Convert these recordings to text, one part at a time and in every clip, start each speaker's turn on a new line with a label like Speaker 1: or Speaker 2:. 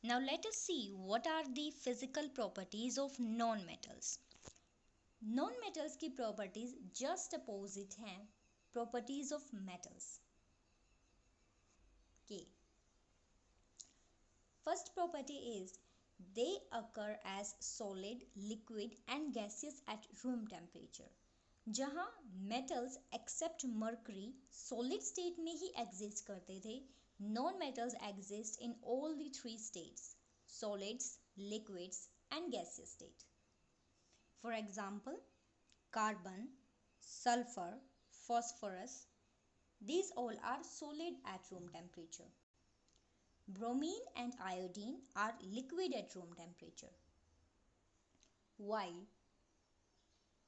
Speaker 1: Now let us see what are the physical properties of non-metals. Non-metals की properties just opposite हैं properties of metals के. First property is they occur as solid, liquid and gaseous at room temperature. जहाँ metals except mercury solid state में ही exist करते थे, non-metals exist in all the three states: solids, liquids and gaseous state. For example, carbon, sulfur, phosphorus, these all are solid at room temperature. Bromine and iodine are liquid at room temperature, while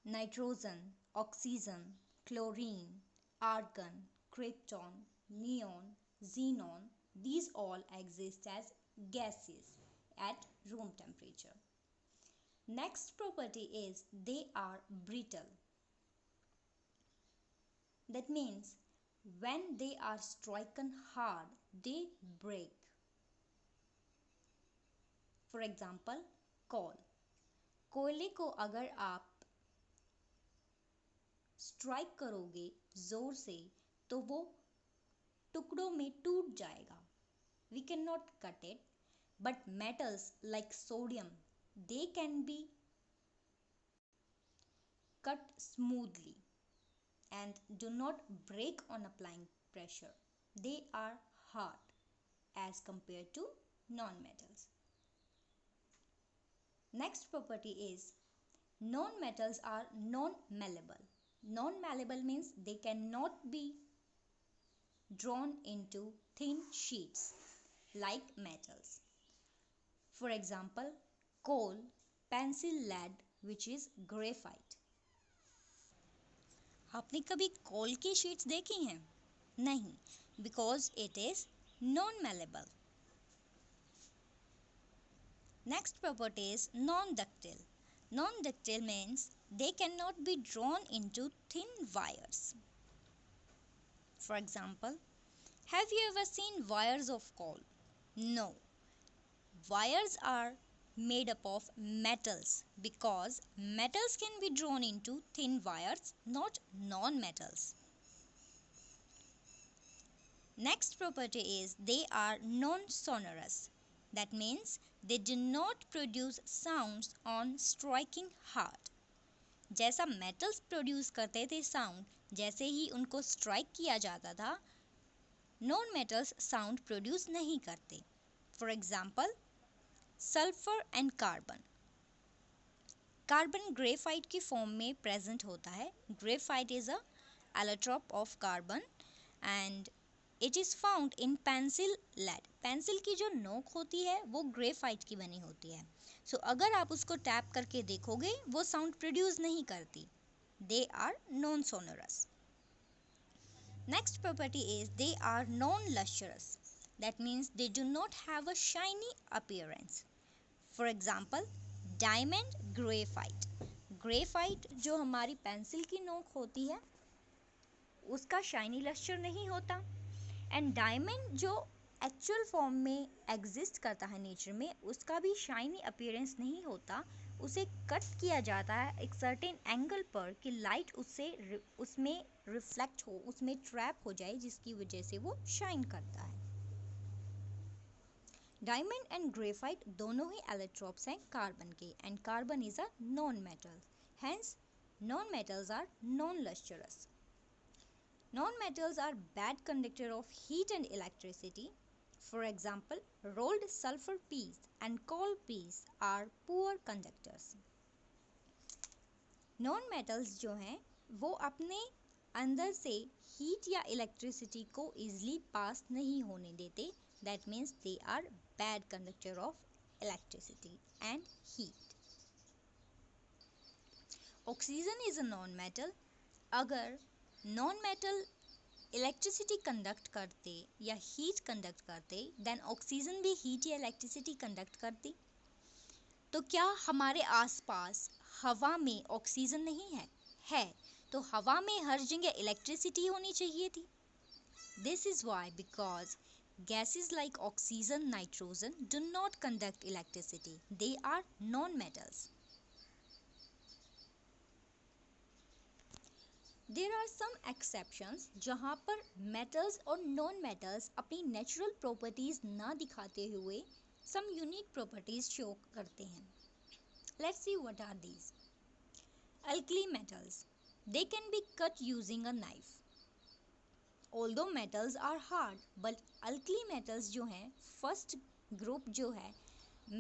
Speaker 1: nitrogen, oxygen, chlorine, argon, krypton, neon, xenon, these all exist as gases at room temperature. Next property is they are brittle. That means when they are stricken hard, they break. For example, coal. कोयले को अगर आप strike करोगे जोर से तो वो टुकड़ों में टूट जाएगा. We cannot cut it, but metals like sodium, they can be cut smoothly and do not break on applying pressure. They are hard as compared to non-metals. Next property is non-metals are non-malleable. Non-malleable means they cannot be drawn into thin sheets like metals. For example, coal, pencil lead, which is graphite. आपने कभी कोल की sheets देखी हैं? नहीं, because it is non-malleable. Next property is non-ductile. Non-ductile means they cannot be drawn into thin wires. For example, have you ever seen wires of coal? No. Wires are made up of metals because metals can be drawn into thin wires, not non-metals. Next property is they are non-sonorous. That means they do not produce sounds on striking hard. जैसा metals produce करते थे sound, जैसे ही उनको strike किया जाता था, non-metals sound produce नहीं करते. For example, sulfur and carbon. Carbon graphite की form में present होता है. Graphite is a allotrope of carbon and it is found in pencil lead. Pencil की जो नोक होती है वो ग्रेफाइट की बनी होती है. सो अगर आप उसको टैप करके देखोगे वो साउंड प्रोड्यूस नहीं करती. They are non sonorous. Next property is they are non lustrous. That means they do not have a shiny appearance. For example, diamond graphite. Graphite जो हमारी पेंसिल की नोक होती है उसका शाइनी लस्टर नहीं होता. एंड डायमंड जो एक्चुअल फॉर्म में एग्जिस्ट करता है नेचर में, उसका भी शाइनी अपीयरेंस नहीं होता. उसे कट किया जाता है एक सर्टेन एंगल पर कि लाइट उसमें रिफ्लेक्ट हो, उसमें ट्रैप हो जाए, जिसकी वजह से वो शाइन करता है. डायमंड एंड ग्रेफाइट दोनों ही एलेक्ट्रोप्स हैं कार्बन के, and carbon is a non metal. Hence non metals are non lustrous. Non-metals are bad conductor of heat and electricity. For example, rolled sulfur peas and coal peas are poor conductors. Non-metals जो हैं वो अपने अंदर से heat या electricity को easily pass नहीं होने देते. That means they are bad conductor of electricity and heat. Oxygen is a non-metal. अगर नॉन मेटल इलेक्ट्रिसिटी कंडक्ट करते या हीट कंडक्ट करते, देन ऑक्सीजन भी हीट या इलेक्ट्रिसिटी कंडक्ट करती. तो क्या हमारे आसपास हवा में ऑक्सीजन नहीं है? तो हवा में हर जगह इलेक्ट्रिसिटी होनी चाहिए थी. This is why because Gases like oxygen, nitrogen do not conduct electricity. They are non-metals. There are some exceptions जहाँ पर metals और non-metals अपनी natural properties ना दिखाते हुए some unique properties show करते हैं. Let's see what are these. Alkali metals. They can be cut using a knife. Although metals are hard, but alkali metals जो हैं, first group जो है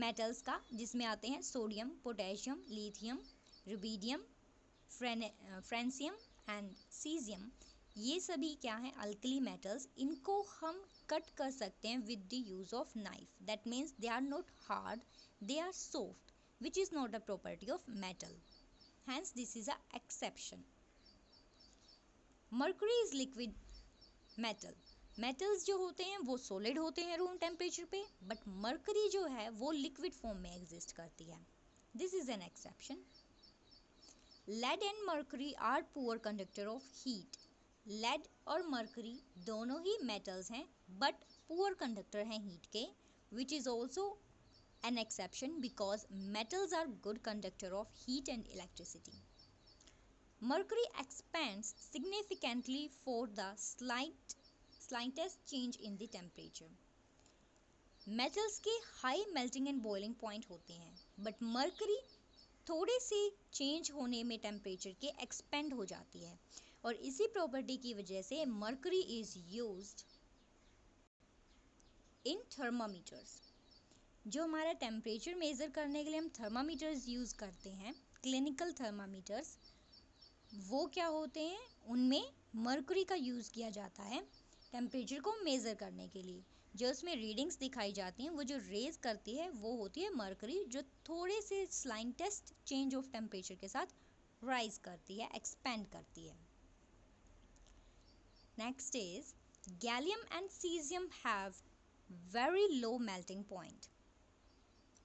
Speaker 1: metals का, जिसमें आते हैं sodium, potassium, lithium, rubidium, francium and caesium, ये सभी क्या हैं? Alkali metals. इनको हम कट कर सकते हैं with the use of knife. That means they are not hard, they are soft, which is not a property of metal. Hence this is a exception. Mercury is liquid metal. Metals जो होते हैं वो solid होते हैं room temperature पे, but mercury जो है वो लिक्विड फॉर्म में एग्जिस्ट करती है. This is an exception. Lead and mercury are poor conductor of heat. Lead और मर्करी दोनों ही मेटल्स हैं बट पुअर कंडक्टर हैं हीट के, which is also an exception because metals are good conductor of heat and electricity. Mercury expands significantly for the slightest change in the temperature. Metals के high melting and boiling point होते हैं, but mercury थोड़े से change होने में temperature के expand हो जाती है, और इसी property की वजह से mercury is used in thermometers. जो हमारा टेम्परेचर मेज़र करने के लिए हम थर्मामीटर्स यूज़ करते हैं, क्लिनिकल थर्मामीटर्स, वो क्या होते हैं? उनमें मर्क्यूरी का यूज़ किया जाता है टेम्परेचर को मेज़र करने के लिए. जो उसमें रीडिंग्स दिखाई जाती हैं, वो जो रेज करती है वो होती है मर्क्यूरी, जो थोड़े से स्लाइटेस्ट चेंज ऑफ टेम्परेचर के साथ राइज करती है, एक्सपेंड करती है. Next is gallium and caesium have very low melting point.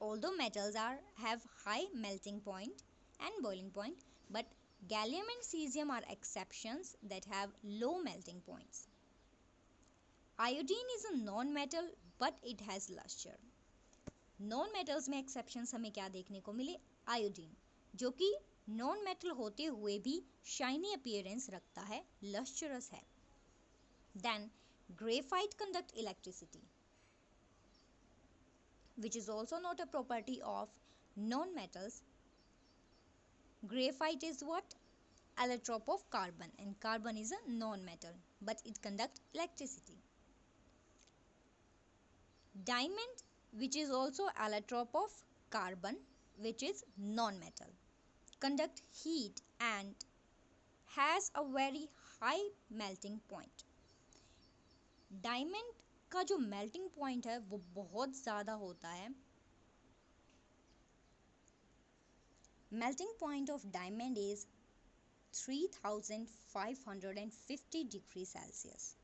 Speaker 1: Although metals have high melting point and boiling point, but gallium and cesium are exceptions that have low melting points. Iodine is a non-metal but it has luster. Non-metals में exceptions हमें क्या देखने को मिले? Iodine, जो कि non-metal होते हुए भी shiny appearance रखता है, lustrous है. Then graphite conduct electricity, which is also not a property of non-metals. Graphite is what? Allotrope of carbon, and carbon is a non-metal, but it conducts electricity. Diamond, which is also allotrope of carbon, which is non-metal, conduct heat and has a very high melting point. Diamond का जो melting point है वो बहुत ज़्यादा होता है. Melting point of diamond is 3550 degrees Celsius.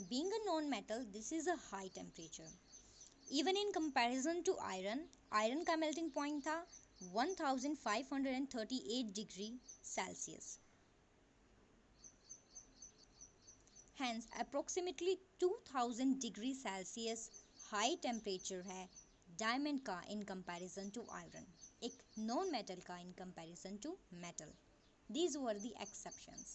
Speaker 1: Being a non-metal, this is a high temperature. Even in comparison to iron, iron का melting point था 1538 degree Celsius. Hence, approximately 2000 degree Celsius high temperature है diamond का in comparison to iron, एक non metal का in comparison to metal. These were the exceptions.